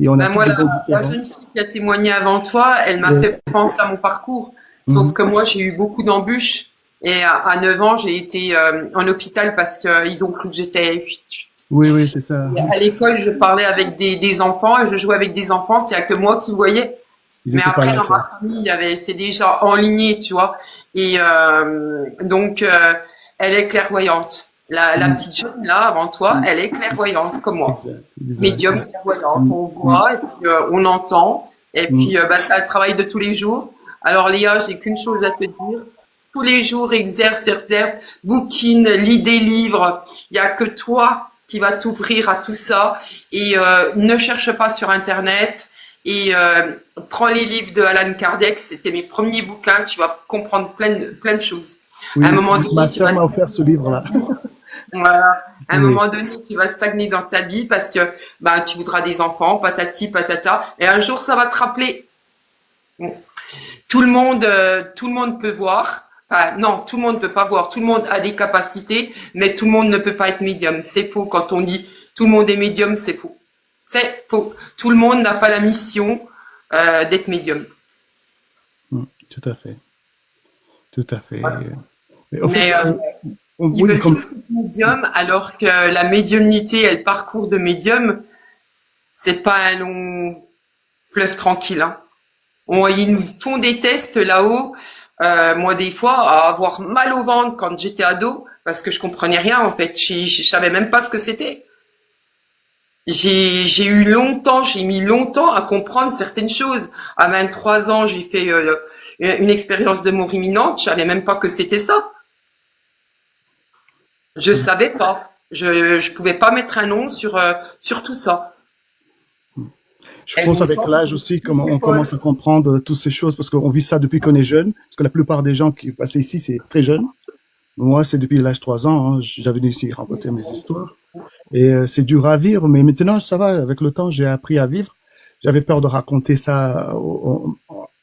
Et on a Ben tous moi, des dons la différents. jeune fille qui a témoigné avant toi, elle m'a Ouais. fait penser à mon parcours. Sauf Mhm. que moi, j'ai eu beaucoup d'embûches. Et à 9 ans, j'ai été en hôpital parce qu'ils ont cru que j'étais... Oui, oui, c'est ça. Et à l'école, je parlais avec des enfants et je jouais avec des enfants qu'il n'y a que moi qui voyais. Ils Mais étaient pas après, là, dans quoi. ma famille, c'est déjà enligné, tu vois. Et donc, elle est clairvoyante. La Mhm. petite jeune, là, avant toi, Mhm. elle est clairvoyante, comme moi. Exact, exact. Médium clairvoyante, Mhm. on Mhm. voit, et puis on entend. Et Mhm. puis, bah, c'est le travail de tous les jours. Alors, Léa, j'ai qu'une chose à te dire. Tous les jours, exerce, exerce, bouquine, lis des livres. Il n'y a que toi qui va t'ouvrir à tout ça. Et ne cherche pas sur Internet. Et prends les livres de Alan Kardec. C'était mes premiers bouquins. Tu vas comprendre plein de choses. À un Oui, moment ma donné, tu sœur vas m'a offert ce livre-là. voilà. À un Oui. moment donné, tu vas stagner dans ta vie parce que bah, tu voudras des enfants, patati, patata. Et un jour, ça va te rappeler. Bon. Tout le monde peut voir. Enfin, non, tout le monde ne peut pas voir. Tout le monde a des capacités, mais tout le monde ne peut pas être médium. C'est faux. Quand on dit tout le monde est médium, c'est faux. C'est faux. Tout le monde n'a pas la mission d'être médium. Mhm. Tout à fait. Tout à fait. Voilà. Mais au fait, Mais ils oui, veulent comme tous être médium, alors que la médiumnité et le parcours de médium, c'est pas un long fleuve tranquille. Hein. Ils nous font des tests là-haut. Moi, des fois, à avoir mal au ventre quand j'étais ado, parce que je comprenais rien en fait. Je savais même pas ce que c'était. J'ai mis longtemps à comprendre certaines choses. À 23 ans, j'ai fait une expérience de mort imminente. Je savais même pas que c'était ça. Je savais pas. Je pouvais pas mettre un nom sur tout ça. je Et pense donc, avec quand l'âge aussi, comment on l'école, commence à comprendre toutes ces choses, parce qu'on vit ça depuis qu'on est jeune, parce que la plupart des gens qui passent ici, c'est très jeune. Moi, c'est depuis l'âge de 3 ans, hein, j'avais venu ici raconter mes histoires. Et c'est dur à vivre, mais maintenant, ça va. Avec le temps, j'ai appris à vivre. J'avais peur de raconter ça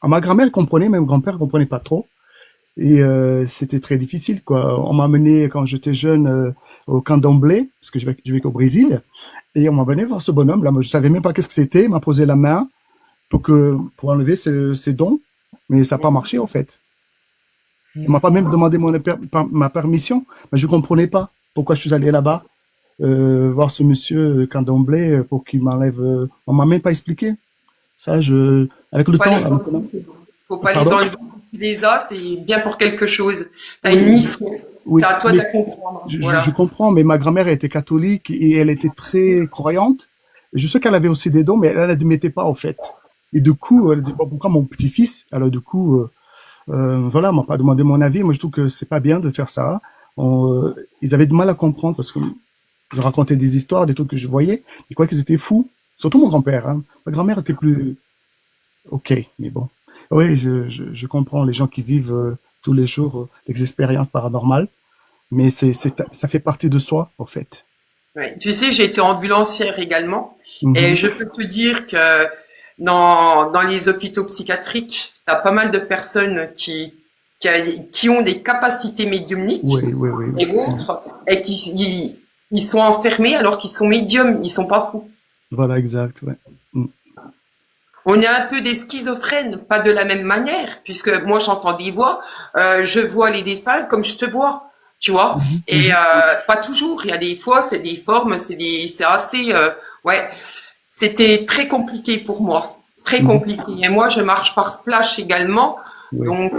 à ma grand-mère, elle comprenait, mais mon grand-père comprenait pas trop. Et c'était très difficile, quoi. On m'a amené, quand j'étais jeune, au camp d'Amblay, parce que je vais qu'au Brésil. Et on m'a amené voir ce bonhomme. Là, moi, je savais même pas qu'est-ce que c'était. Il m'a posé la main pour enlever ses dons. Mais ça n'a pas marché, en fait. Il m'a pas même demandé ma permission. Mais je comprenais pas pourquoi je suis allé là-bas, voir ce monsieur Candomblé pour qu'il m'enlève. On m'a même pas expliqué. Ça, avec le pas temps, les là, maintenant. enlever. Faut pas les Pardon? enlever. Si tu les as, c'est bien pour quelque chose. Tu as une Oui, mission. C'est oui, à toi de mais la comprendre. je Voilà. comprends, mais ma grand-mère était catholique et elle était très croyante. Je sais qu'elle avait aussi des dons, mais elle n'admettait pas, en fait. Et du coup, elle dit, bon, pourquoi mon petit-fils? Alors, du coup, voilà, elle m'a pas demandé mon avis. Moi, je trouve que c'est pas bien de faire ça. Ils avaient du mal à comprendre parce que je racontais des histoires, des trucs que je voyais. Ils croyaient qu'ils étaient fous. Surtout mon grand-père, hein. Ma grand-mère était plus OK, mais bon. Oui, je comprends les gens qui vivent tous les jours des expériences paranormales, mais ça fait partie de soi, en fait. Ouais. Tu sais, j'ai été ambulancière également. Et Mhm. je peux te dire que dans les hôpitaux psychiatriques, tu as pas mal de personnes qui ont des capacités médiumniques Oui, oui, oui, oui. et Mhm. autres, et ils sont enfermés alors qu'ils sont médiums, ils sont pas fous. Voilà, exact, ouais. Mhm. On est un peu des schizophrènes, pas de la même manière, puisque moi j'entends des voix, je vois les défunts comme je te vois, tu vois. Mhm. Et Mhm. pas toujours. Il y a des fois, c'est des formes, c'est assez, ouais. C'était très compliqué pour moi, très Mhm. compliqué. Et moi, je marche par flash également, Oui. donc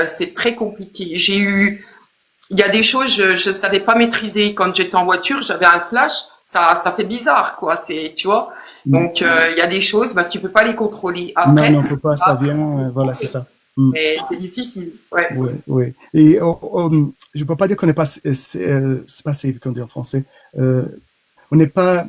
c'est très compliqué. Il y a des choses je savais pas maîtriser quand j'étais en voiture. J'avais un flash, ça fait bizarre, quoi. C'est, tu vois. Mhm. Donc il y a des choses, bah tu peux pas les contrôler. Non, Après, non, on peut pas, ça vient, voilà, c'est ça. Mhm. mais c'est difficile. Ouais. Oui, oui. Et je peux pas dire qu'on n'est pas, c'est pas safe, qu'on dit en français. Euh, on n'est pas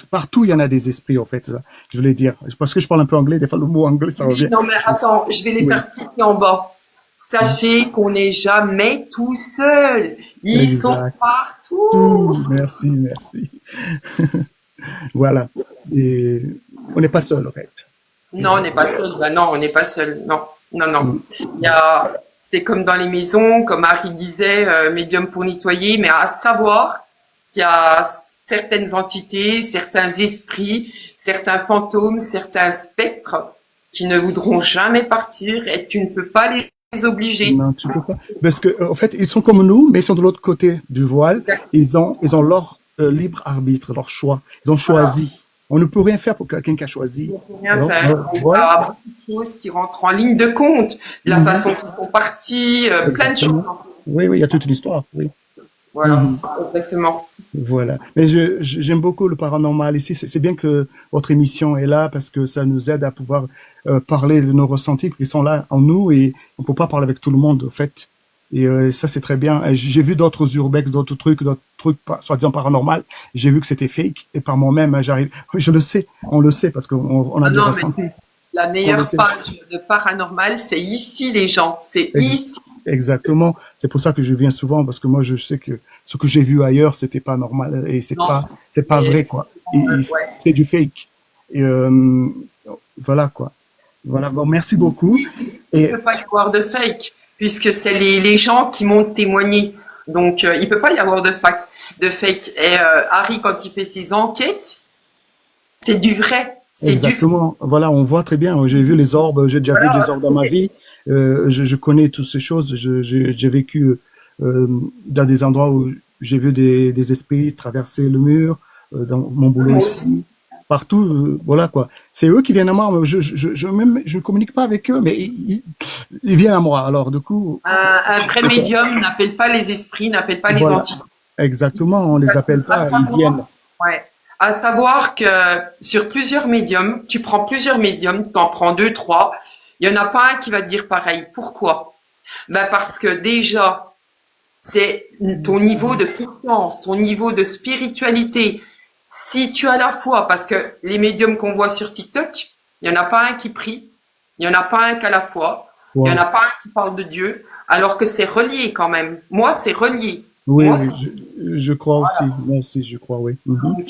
partout. Il y en a des esprits, en fait. Ça, je voulais dire, parce que je parle un peu anglais. Des fois, le mot anglais, ça Oui, revient. non mais attends, je vais les Oui. faire tirer en bas. Sachez qu'on n'est jamais tout seul. Ils sont Exact. partout. Tout. Merci, merci. Voilà. Et on n'est pas seul, en fait. Non, on n'est pas seul. Bah non, on n'est pas seul. Non, non, non. Mm. Il y a, c'est comme dans les maisons, comme Harry disait, médium pour nettoyer, mais à savoir qu'il y a certaines entités, certains esprits, certains fantômes, certains spectres qui ne voudront jamais partir et tu ne peux pas les obliger. Non, tu peux pas. Parce que, en fait, ils sont comme nous, mais ils sont de l'autre côté du voile. Ils ont leur libre arbitre, leur choix. Ils ont Voilà. choisi. On ne peut rien faire pour quelqu'un qui a choisi. On peut rien Alors, faire. Il y voilà. a beaucoup de choses qui rentrent en ligne de compte, de la Mhm. façon qu'ils sont partis, plein de choses. Exactement. Oui, oui, il y a toute une histoire. Oui. Voilà, Mhm. exactement. Voilà. Mais j'aime beaucoup le paranormal ici. C'est bien que votre émission est là parce que ça nous aide à pouvoir parler de nos ressentis qui sont là en nous et on peut pas parler avec tout le monde, en fait. Et ça, c'est très bien. Et j'ai vu d'autres urbex, d'autres trucs soi-disant paranormal. J'ai vu que c'était fake. Et par moi-même, hein, j'arrive. Je le sais. On le sait parce qu'on a Ah des non, mais ressentis. la On le meilleure sait. page de paranormal, c'est ici, les gens. C'est Ex- ici. Exactement. C'est pour ça que je viens souvent parce que moi, je sais que ce que j'ai vu ailleurs, c'était pas normal et Non, c'est pas mais vrai, quoi. ouais. C'est du fake. Et voilà, quoi. Voilà. Bon, merci beaucoup. Il Et peut pas y avoir de fake, puisque c'est les gens qui m'ont témoigné. Donc, il peut pas y avoir de fake. Et Harry, quand il fait ses enquêtes, c'est du vrai. C'est du vrai. exactement. Voilà, on voit très bien. J'ai vu les orbes. J'ai déjà vu des orbes dans ma vie. Je connais toutes ces choses. J'ai vécu dans des endroits où j'ai vu des esprits traverser le mur, dans mon boulot Moi aussi. ici, partout. Voilà quoi. C'est eux qui viennent à moi. Je ne communique pas avec eux, mais ils viennent à moi. Alors du coup, Un vrai médium n'appelle pas les esprits, n'appelle pas les voilà. entités. Exactement. On les appelle À pas. Ils savoir, viennent. ouais. À savoir que sur plusieurs médiums, tu prends plusieurs médiums, tu en prends deux, trois, il y en a pas un qui va te dire pareil. Pourquoi? Ben parce que déjà, c'est ton niveau de confiance, ton niveau de spiritualité. Si tu as la foi, parce que les médiums qu'on voit sur TikTok, il y en a pas un qui prie, il y en a pas un qui a la foi, il y en Wow. a pas un qui parle de Dieu, alors que c'est relié quand même. Moi, c'est relié. Oui, Moi, oui. Je crois aussi. Moi aussi, je crois. Oui. Mhm. donc,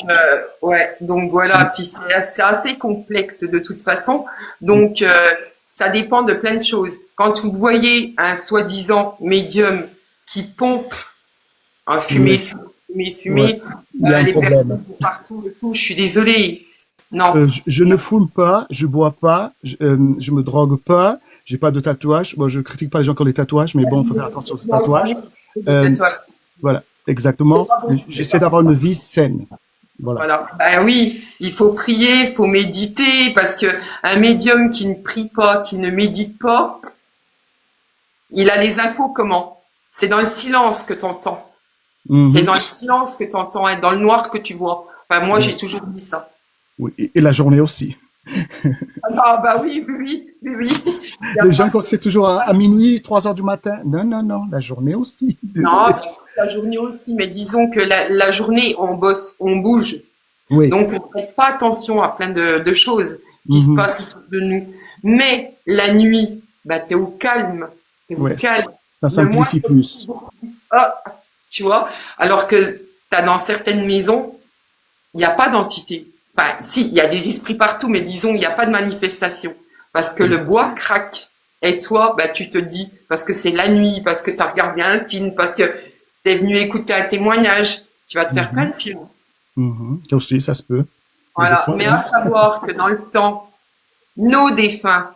ouais, donc voilà. Puis c'est assez complexe de toute façon. Donc, ça dépend de plein de choses. Quand vous voyez un soi-disant médium qui pompe un fumée, Oui. fumée, fumée, Ouais. fumée, Il y a un les problème. personnes partout et tout, je suis désolée. Non. Je ne fume pas, je bois pas, je me drogue pas, j'ai pas de tatouage. Bon, je critique pas les gens qui ont des tatouages, mais bon, faut faire attention aux tatouages. Des Euh, tatouages. voilà, exactement. J'essaie d'avoir une vie saine. Voilà. Voilà. Ben oui, il faut prier, il faut méditer, parce que un médium qui ne prie pas, qui ne médite pas, il a les infos comment? C'est dans le silence que t'entends. C'est Mhm. dans le silence que t'entends et dans le noir que tu vois. Enfin, moi, Ouais. j'ai toujours dit ça. Oui. Et la journée aussi. Ah bah oui, oui, oui, oui, oui. Il y a Les gens pas... croient que c'est toujours à minuit, 3 heures du matin. Non, non, non, la journée aussi. Non, Désolé. ben, la journée aussi, mais disons que la journée, on bosse, on bouge. Oui. Donc, on ne prête pas attention à plein de choses qui se Mhm. passent autour de nous. Mais la nuit, bah, t'es au calme. T'es au Ouais. calme. Ça Le moins s'amplifie plus. ah, tu vois, alors que t'as dans certaines maisons, il n'y a pas d'entité. Enfin, si, il y a des esprits partout, mais disons, il n'y a pas de manifestation. Parce que le bois craque. Et toi, bah, tu te dis, parce que c'est la nuit, parce que tu as regardé un film, parce que tu es venu écouter un témoignage, tu vas te faire plein Mhm. de films. Mhm. Ça aussi, ça se peut. Il y a des Voilà. fois, Mais oui. à savoir que dans le temps, nos défunts,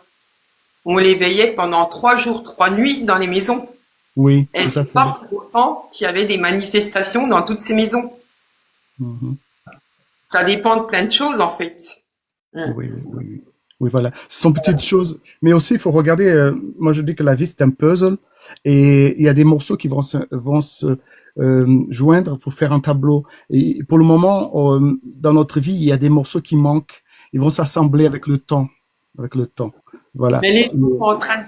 on les veillait pendant 3 jours, 3 nuits dans les maisons. Oui, Et tout à c'est fait. pas pour autant qu'il y avait des manifestations dans toutes ces maisons. Mhm. Ça dépend de plein de choses, en fait. Mm. Oui, oui, oui, oui. Oui, voilà. Ce sont petites choses. Mais aussi, il faut regarder, moi je dis que la vie, c'est un puzzle. Et il y a des morceaux qui vont se joindre pour faire un tableau. Et pour le moment, dans notre vie, il y a des morceaux qui manquent. Ils vont s'assembler avec le temps. Avec le temps. Voilà. Mais les gens sont en train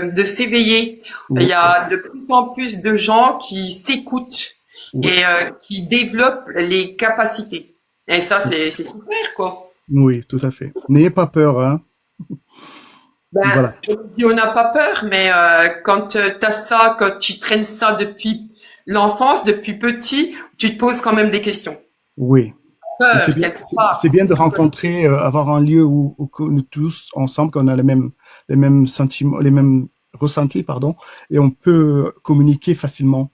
de s'éveiller. Il Oui, y a de plus en plus de gens qui s'écoutent oui, et qui développent les capacités. Et ça, c'est super, quoi. oui, tout à fait. N'ayez pas peur, hein. Ben, Voilà. on dit on n'a pas peur, mais quand tu as ça, quand tu traînes ça depuis l'enfance, depuis petit, tu te poses quand même des questions. Oui. Mais Peur, quelque c'est part. bien de rencontrer, avoir un lieu où que nous tous ensemble, qu'on a les mêmes sentiments, les mêmes ressentis, pardon, et on peut communiquer facilement.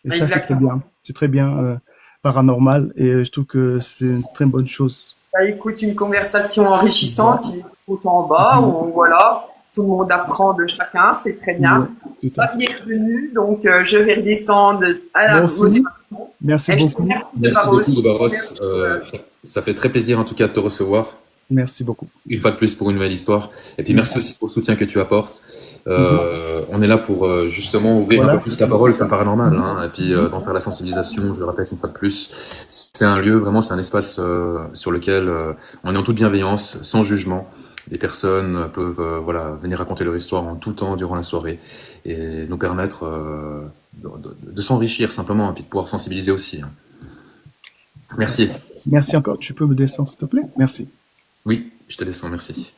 Et ça, c'est très Exactement. bien. C'est très bien. paranormal et je trouve que c'est une très bonne chose. Bah, écoute, une conversation enrichissante, Ouais. il est tout en bas, où voilà, tout le monde apprend de chacun, c'est très Ouais, bien. tout à Pas fait. bienvenue, donc je vais redescendre à la Merci, modération. merci Et je te beaucoup, remercie de Merci m'avoir beaucoup, aussi de Barros. ouvert Ça fait très plaisir en tout cas de te recevoir. merci beaucoup. Une fois de plus pour une nouvelle histoire. Et puis merci Merci. aussi pour le soutien que tu apportes. Mhm. On est là pour justement ouvrir un Voilà, peu plus la c'est parole tout sur ça. le paranormal, Mhm. hein, et puis d'en faire la sensibilisation, je le répète une fois de plus. C'est un lieu, vraiment, c'est un espace sur lequel on est en toute bienveillance, sans jugement. Les personnes peuvent voilà, venir raconter leur histoire en tout temps durant la soirée et nous permettre de s'enrichir simplement et puis de pouvoir sensibiliser aussi, hein. Merci. Merci encore. Tu peux me descendre, s'il te plaît? Merci. Oui, je te descends, merci.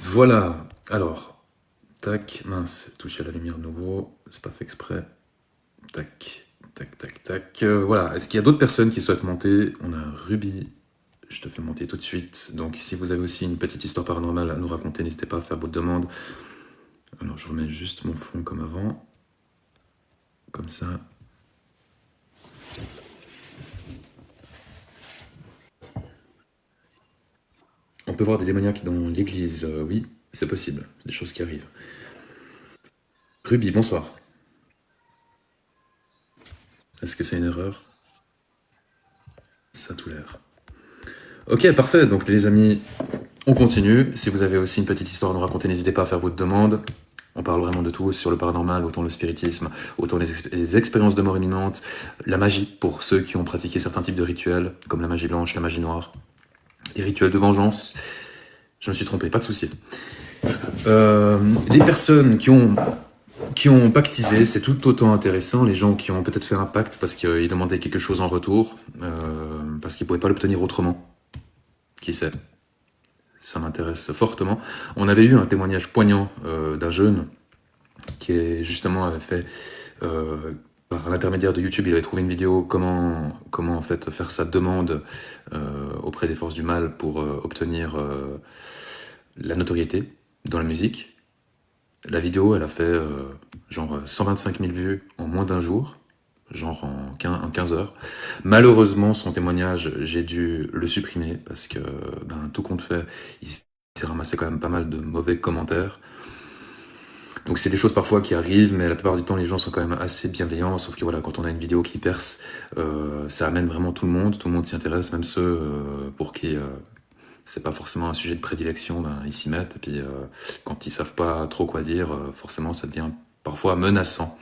Voilà, alors, tac, mince, toucher à la lumière de nouveau, c'est pas fait exprès. Tac, tac, tac, tac. Voilà, est-ce qu'il y a d'autres personnes qui souhaitent monter? On a Ruby, je te fais monter tout de suite. Donc, si vous avez aussi une petite histoire paranormale à nous raconter, n'hésitez pas à faire votre demande. Alors, je remets juste mon fond comme avant. Comme ça. On peut voir des démoniaques dans l'église, oui, c'est possible, c'est des choses qui arrivent. Ruby, bonsoir. Est-ce que c'est une erreur? Ça a tout l'air. Ok, parfait, donc les amis, on continue. Si vous avez aussi une petite histoire à nous raconter, n'hésitez pas à faire votre demande. On parle vraiment de tout sur le paranormal, autant le spiritisme, autant les expériences de mort imminente, la magie pour ceux qui ont pratiqué certains types de rituels, comme la magie blanche, la magie noire, les rituels de vengeance. Je me suis trompé, pas de souci. Les personnes qui ont pactisé, c'est tout autant intéressant. Les gens qui ont peut-être fait un pacte parce qu'ils demandaient quelque chose en retour, parce qu'ils ne pouvaient pas l'obtenir autrement. Qui sait? Ça m'intéresse fortement. On avait eu un témoignage poignant d'un jeune qui justement avait fait, par l'intermédiaire de YouTube, il avait trouvé une vidéo comment en fait faire sa demande auprès des forces du mal pour obtenir la notoriété dans la musique. La vidéo, elle a fait genre 125 000 vues en moins d'un jour, genre en 15 heures. Malheureusement, son témoignage, j'ai dû le supprimer parce que, tout compte fait, il s'est ramassé quand même pas mal de mauvais commentaires. Donc c'est des choses parfois qui arrivent, mais la plupart du temps, les gens sont quand même assez bienveillants, sauf que voilà, quand on a une vidéo qui perce, ça amène vraiment tout le monde s'y intéresse, même ceux pour qui c'est pas forcément un sujet de prédilection, ils s'y mettent, et puis quand ils savent pas trop quoi dire, forcément ça devient parfois menaçant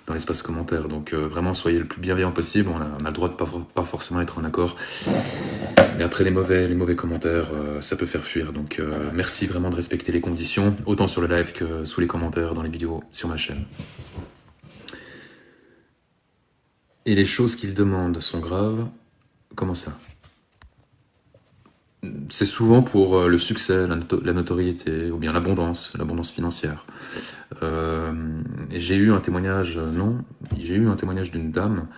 dans l'espace commentaire. Donc vraiment, soyez le plus bienveillant possible. On a le droit de pas forcément être en accord. Mais après, les mauvais commentaires, ça peut faire fuir. Donc merci vraiment de respecter les conditions, autant sur le live que sous les commentaires dans les vidéos sur ma chaîne. Et les choses qu'ils demandent sont graves. Comment ça? C'est souvent pour le succès, la notoriété, ou bien l'abondance financière. J'ai eu un témoignage, j'ai eu un témoignage d'une dame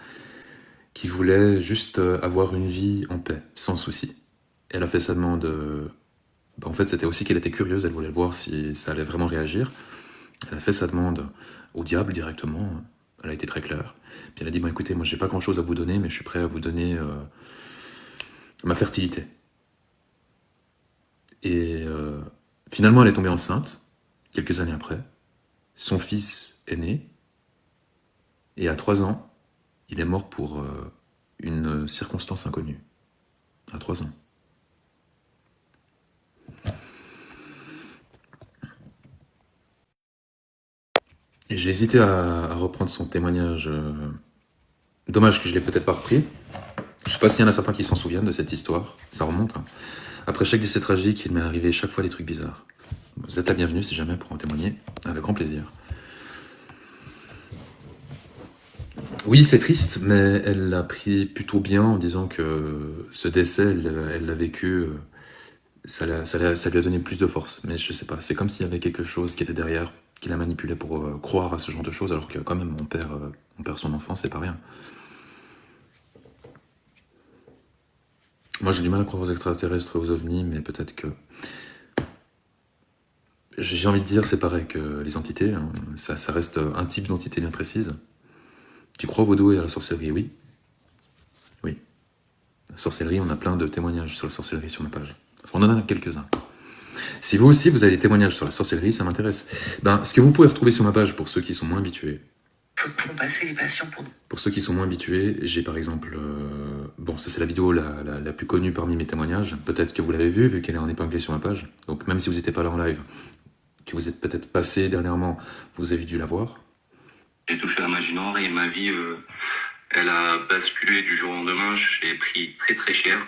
qui voulait juste avoir une vie en paix, sans souci. Elle a fait sa demande, en fait c'était aussi qu'elle était curieuse, elle voulait voir si ça allait vraiment réagir. Elle a fait sa demande au diable directement, elle a été très claire. Puis elle a dit, écoutez, moi j'ai pas grand chose à vous donner, mais je suis prêt à vous donner ma fertilité. Et finalement elle est tombée enceinte, quelques années après. Son fils est né, et à 3 ans, il est mort pour une circonstance inconnue. À 3 ans. Et j'ai hésité à reprendre son témoignage. Dommage que je l'ai peut-être pas repris. Je sais pas s'il y en a certains qui s'en souviennent de cette histoire. Ça remonte, hein. Après chaque décès tragique, il m'est arrivé chaque fois des trucs bizarres. Vous êtes la bienvenue si jamais pour en témoigner. Avec grand plaisir. Oui, c'est triste, mais elle l'a pris plutôt bien en disant que ce décès, elle l'a vécu, ça lui a donné plus de force. Mais je sais pas, c'est comme s'il y avait quelque chose qui était derrière, qui la manipulait pour croire à ce genre de choses, alors que quand même on perd son enfant, c'est pas rien. Moi j'ai du mal à croire aux extraterrestres, aux ovnis, mais peut-être que j'ai envie de dire, c'est pareil que les entités, hein. Ça reste un type d'entité bien précise. Tu crois au vaudou et à la sorcellerie? Oui. Oui. La sorcellerie, on a plein de témoignages sur la sorcellerie sur ma page. Enfin, on en a quelques-uns. Si vous aussi, vous avez des témoignages sur la sorcellerie, ça m'intéresse. Ben, ce que vous pouvez retrouver sur ma page, pour ceux qui sont moins habitués, pour ceux qui sont moins habitués, j'ai par exemple... bon, ça c'est la vidéo la plus connue parmi mes témoignages. Peut-être que vous l'avez vue, vu qu'elle est en épinglée sur ma page. Donc même si vous n'étiez pas là en live, que vous êtes peut-être passé dernièrement, vous avez dû la voir. J'ai touché à la magie noire et ma vie, elle a basculé du jour au lendemain. J'ai pris très très cher.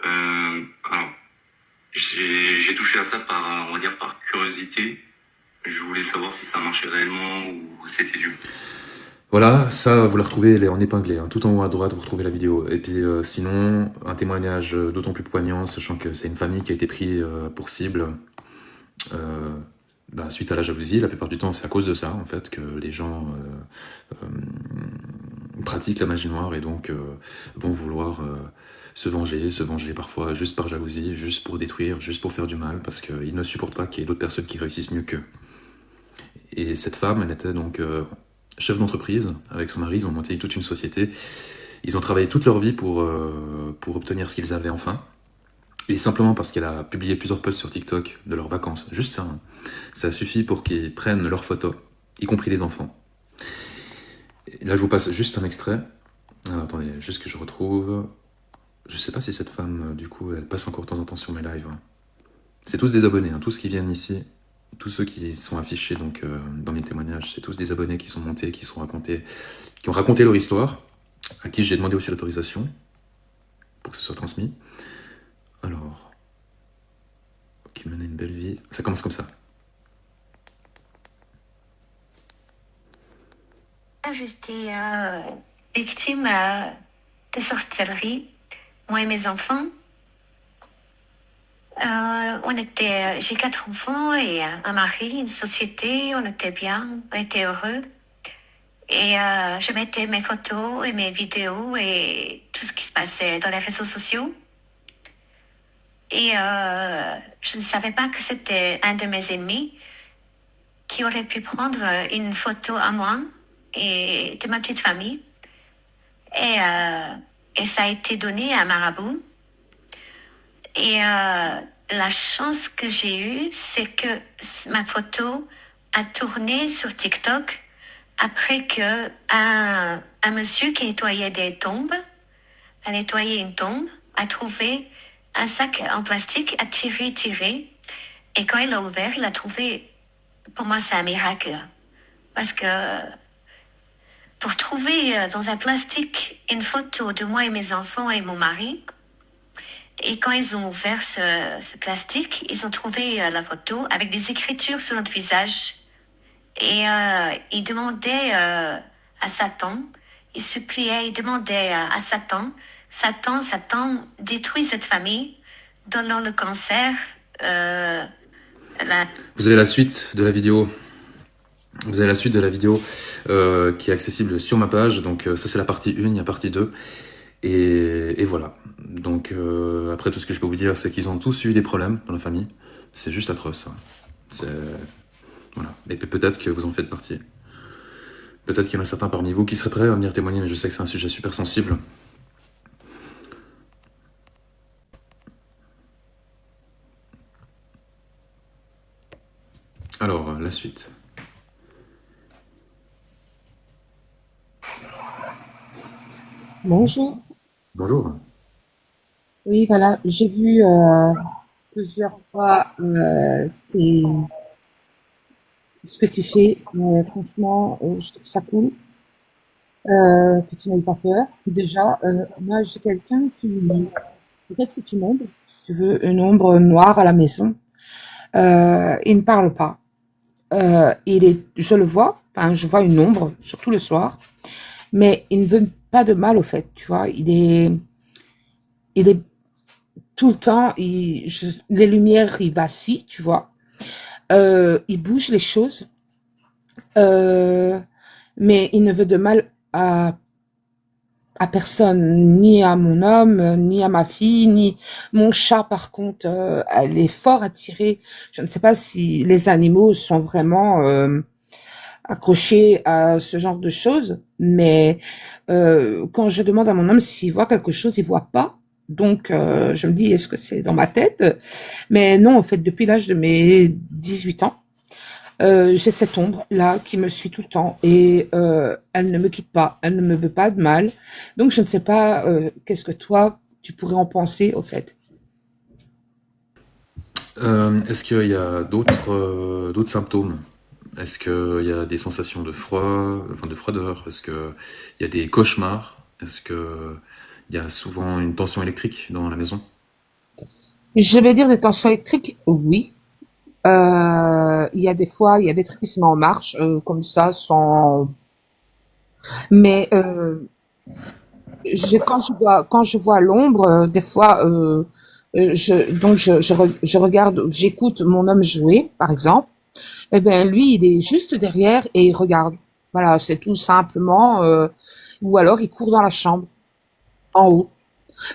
Alors, j'ai touché à ça par, on va dire, par curiosité. Je voulais savoir si ça marchait réellement ou c'était du... Voilà, ça, vous la retrouvez, elle est en épinglé, hein. Tout en haut à droite, vous retrouvez la vidéo. Et puis sinon, un témoignage d'autant plus poignant, sachant que c'est une famille qui a été prise pour cible suite à la jalousie. La plupart du temps, c'est à cause de ça, en fait, que les gens pratiquent la magie noire et donc vont vouloir se venger parfois juste par jalousie, juste pour détruire, juste pour faire du mal, parce qu'ils ne supportent pas qu'il y ait d'autres personnes qui réussissent mieux qu'eux. Et cette femme, elle était donc... chef d'entreprise, avec son mari, ils ont monté toute une société. Ils ont travaillé toute leur vie pour obtenir ce qu'ils avaient enfin. Et simplement parce qu'elle a publié plusieurs posts sur TikTok de leurs vacances, juste ça, hein, ça suffit pour qu'ils prennent leurs photos, y compris les enfants. Et là, je vous passe juste un extrait. Alors, attendez, juste que je retrouve... Je sais pas si cette femme, du coup, elle passe encore de temps en temps sur mes lives. Hein. C'est tous des abonnés, hein, tous qui viennent ici. Tous ceux qui sont affichés donc, dans mes témoignages, c'est tous des abonnés qui sont montés, qui ont raconté leur histoire, à qui j'ai demandé aussi l'autorisation pour que ce soit transmis. Alors, qui menait une belle vie. Ça commence comme ça. J'étais victime de sorcellerie, moi et mes enfants. J'ai 4 enfants et un mari, une société, on était bien, on était heureux. Et je mettais mes photos et mes vidéos et tout ce qui se passait dans les réseaux sociaux. Et je ne savais pas que c'était un de mes ennemis qui aurait pu prendre une photo à moi et de ma petite famille. Et ça a été donné à Marabout. Et la chance que j'ai eue, c'est que ma photo a tourné sur TikTok après que un monsieur qui nettoyait des tombes, a nettoyé une tombe, a trouvé un sac en plastique, a tiré. Et quand il l'a ouvert, il a trouvé, pour moi c'est un miracle. Parce que pour trouver dans un plastique une photo de moi et mes enfants et mon mari, et quand ils ont ouvert ce plastique, ils ont trouvé la photo avec des écritures sur notre visage. Et ils demandaient à Satan, ils suppliaient, ils demandaient à Satan, Satan, détruis cette famille, donne-leur le cancer. Vous avez la suite de la vidéo. Vous avez la suite de la vidéo qui est accessible sur ma page. Donc ça c'est la partie 1, il y a partie 2. Et voilà. Donc après tout ce que je peux vous dire, c'est qu'ils ont tous eu des problèmes dans la famille. C'est juste atroce. Hein. Voilà. Et peut-être que vous en faites partie. Peut-être qu'il y en a certains parmi vous qui seraient prêts à venir témoigner, mais je sais que c'est un sujet super sensible. Alors, la suite. Bonjour. Bonjour. Oui, voilà, j'ai vu plusieurs fois ce que tu fais. Franchement, je trouve ça cool. Que tu n'aies pas peur. Déjà, moi, j'ai quelqu'un qui, peut-être c'est une ombre, si tu veux, une ombre noire à la maison. Il ne parle pas. Je le vois, enfin, je vois une ombre, surtout le soir, mais il ne veut pas de mal au fait, tu vois. Il est tout le temps, les lumières, il vacille, tu vois. Il bouge les choses, mais il ne veut de mal à à personne, ni à mon homme, ni à ma fille, ni mon chat. Par contre, elle est fort attirée. Je ne sais pas si les animaux sont vraiment accrochés à ce genre de choses, mais quand je demande à mon homme s'il voit quelque chose, il voit pas. Donc, je me dis, est-ce que c'est dans ma tête? Mais non, en fait, depuis l'âge de mes 18 ans, j'ai cette ombre là qui me suit tout le temps et elle ne me quitte pas, elle ne me veut pas de mal. Donc je ne sais pas qu'est-ce que toi tu pourrais en penser au fait. Est-ce qu'il y a d'autres symptômes? Est-ce qu'il y a des sensations de froid, enfin de froideur? Est-ce qu'il y a des cauchemars? Est-ce qu'il y a souvent une tension électrique dans la maison? Je vais dire des tensions électriques, oui. Il y a des fois, il y a des trucs qui se mettent en marche comme ça, sans. Mais quand je vois l'ombre, des fois, je regarde, j'écoute mon homme jouer, par exemple. Eh ben lui, il est juste derrière et il regarde. Voilà, c'est tout simplement. Ou alors il court dans la chambre, en haut.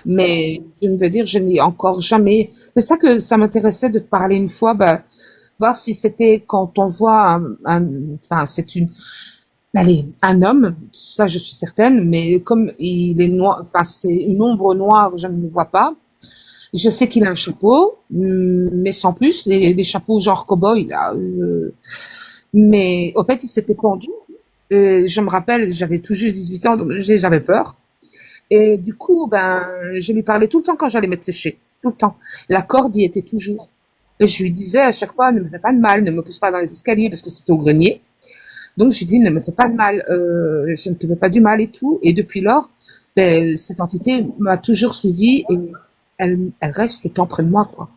Mais je ne veux dire, je n'ai encore jamais. C'est ça que ça m'intéressait de te parler une fois, ben, voir si c'était quand on voit enfin, c'est allez, un homme, ça je suis certaine, mais comme il est noir, enfin, c'est une ombre noire, je ne le vois pas. Je sais qu'il a un chapeau, mais sans plus, des chapeaux genre cow-boy, là. Mais, au fait, il s'était pendu. Je me rappelle, j'avais tout juste 18 ans, donc j'avais peur. Et du coup, ben, je lui parlais tout le temps quand j'allais mettre sécher. Tout le temps. La corde y était toujours. Et je lui disais à chaque fois, ne me fais pas de mal, ne me pousse pas dans les escaliers, parce que c'était au grenier. Donc, je lui dis, ne me fais pas de mal, je ne te veux pas du mal et tout. Et depuis lors, ben, cette entité m'a toujours suivie et elle reste tout le temps près de moi, quoi.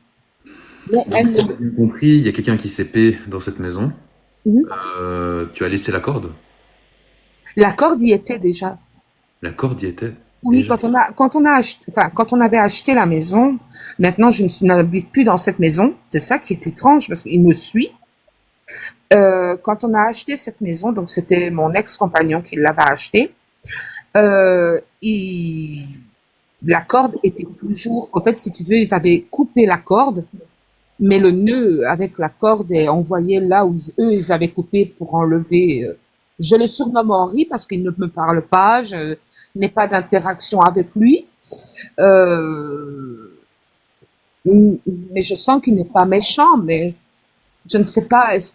Mais Donc, elle si ne... j'ai bien compris, il y a quelqu'un qui s'est paix dans cette maison. Mhm. Tu as laissé la corde? La corde y était déjà. La corde y était Oui, déjà. quand on a acheté, enfin, quand on avait acheté la maison, maintenant n'habite plus dans cette maison. C'est ça qui est étrange parce qu'il me suit. Quand on a acheté cette maison, donc c'était mon ex-compagnon qui l'avait acheté, euh, il, la corde était toujours, en fait, si tu veux, ils avaient coupé la corde, mais le nœud avec la corde est envoyé là où eux, ils avaient coupé pour enlever. Je le surnomme Henri parce qu'il ne me parle pas, je n'ai pas d'interaction avec lui. Euh, mais je sens qu'il n'est pas méchant, mais je ne sais pas, est-ce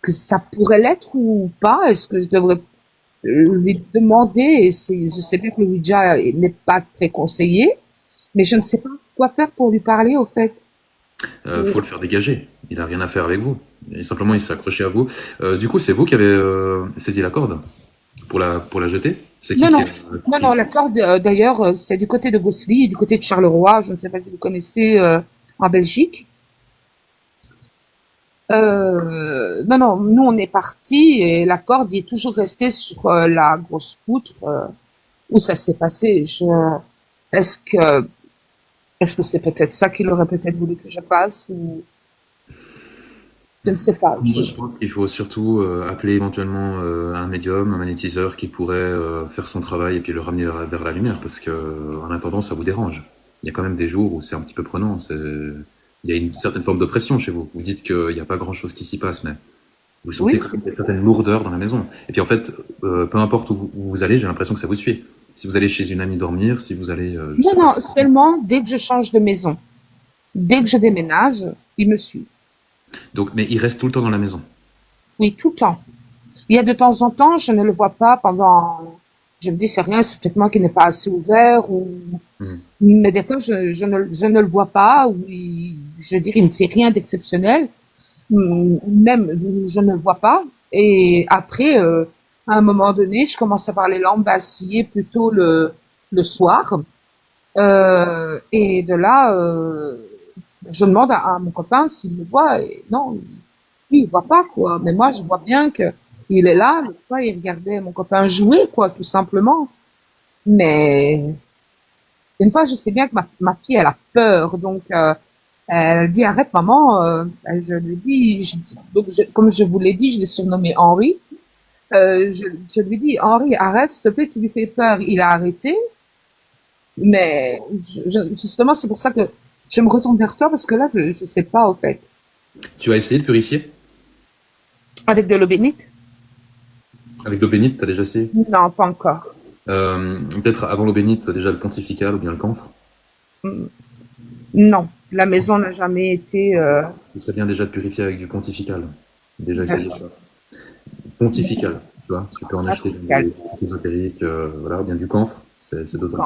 que ça pourrait l'être ou pas? Est-ce que je devrais lui demander? Je sais bien que le Ouija n'est pas très conseillé, mais je ne sais pas quoi faire pour lui parler, au fait. Faut le faire dégager. Il a rien à faire avec vous. Simplement, il s'est accroché à vous. Du coup, c'est vous qui avez saisi la corde pour la jeter? C'est Non, qui non, non, qui- non, la corde, d'ailleurs, c'est du côté de Gossely et du côté de Charleroi. Je ne sais pas si vous connaissez en Belgique. Non, non, nous on est partis et la corde y est toujours restée sur la grosse poutre où ça s'est passé. Est-ce que, est-ce que c'est peut-être ça qu'il aurait peut-être voulu que je fasse ou je ne sais pas. Moi, je pense qu'il faut surtout appeler éventuellement un médium, un magnétiseur qui pourrait faire son travail et puis le ramener vers la lumière, parce que en attendant, ça vous dérange. Il y a quand même des jours où c'est un petit peu prenant. Il y a une certaine forme de pression chez vous. Vous dites qu'il n'y a pas grand-chose qui s'y passe, mais vous Oui, sentez quand même une certaine lourdeur dans la maison. Et puis en fait, peu importe où vous allez, j'ai l'impression que ça vous suit. Si vous allez chez une amie dormir, si vous allez, je non, sais pas. non, seulement dès que je change de maison, dès que je déménage, il me suit. Donc, mais il reste tout le temps dans la maison. Oui, tout le temps. Il y a de temps en temps, je ne le vois pas pendant. Je me dis, c'est rien, c'est peut-être moi qui n'ai pas assez ouvert, ou. Mhm. Mais des fois, je ne le vois pas, ou je veux dire, il ne fait rien d'exceptionnel. Même, je ne le vois pas. Et après, à un moment donné, je commence à voir les lampes vaciller plutôt le soir. Et de là, je demande à mon copain s'il le voit. Et non, lui, il voit pas, quoi. Mais moi, je vois bien que il est là. L'autre fois, il regardait mon copain jouer, quoi, tout simplement. Mais une fois, je sais bien que ma fille, elle a peur. Donc, elle dit, arrête, maman. Je lui dis, donc comme je vous l'ai dit, je l'ai surnommé Henri. Je lui dis, Henri, arrête, s'il te plaît, tu lui fais peur. Il a arrêté, mais justement, c'est pour ça que je me retourne vers toi parce que là, je sais pas, au fait. Tu as essayé de purifier? Avec de l'eau bénite? Avec l'eau bénite, tu as déjà essayé? Non, pas encore. Peut-être avant l'eau bénite, déjà le pontifical ou bien le camphre? Mm, Non, la maison n'a jamais été. Ce serait bien déjà de purifier avec du pontifical. Déjà essayé ça. Pontifical, tu vois, tu peux en acheter dans des trucs ésotériques, voilà, bien du camphre, c'est d'autant